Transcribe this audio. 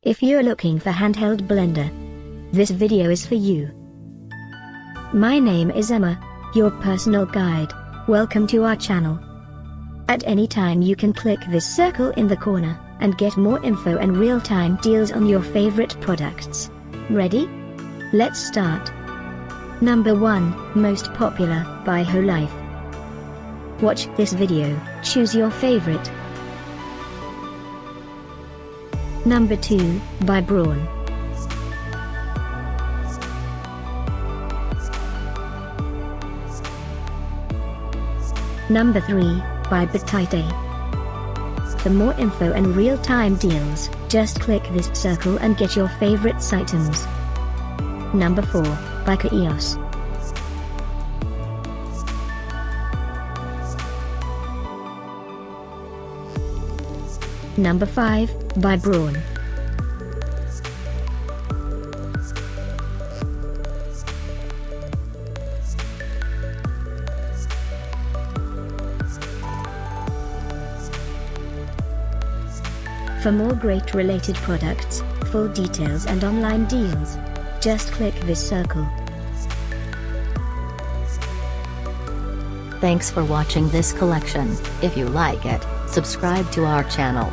If you're looking for handheld blender, this video is for you. My name is Emma, your personal guide. Welcome to our channel. At any time you can click this circle in the corner, and get more info and real-time deals on your favorite products. Ready? Let's start. Number 1, Most Popular, by HoLife. Watch this video, choose your favorite. Number 2, by Braun. Number 3, by Betitay. For more info and real-time deals, just click this circle and get your favorites items. Number 4, by Koios. Number 5, by Braun. For more great related products, full details and online deals, just click this circle. Thanks for watching this collection. If you like it, subscribe to our channel.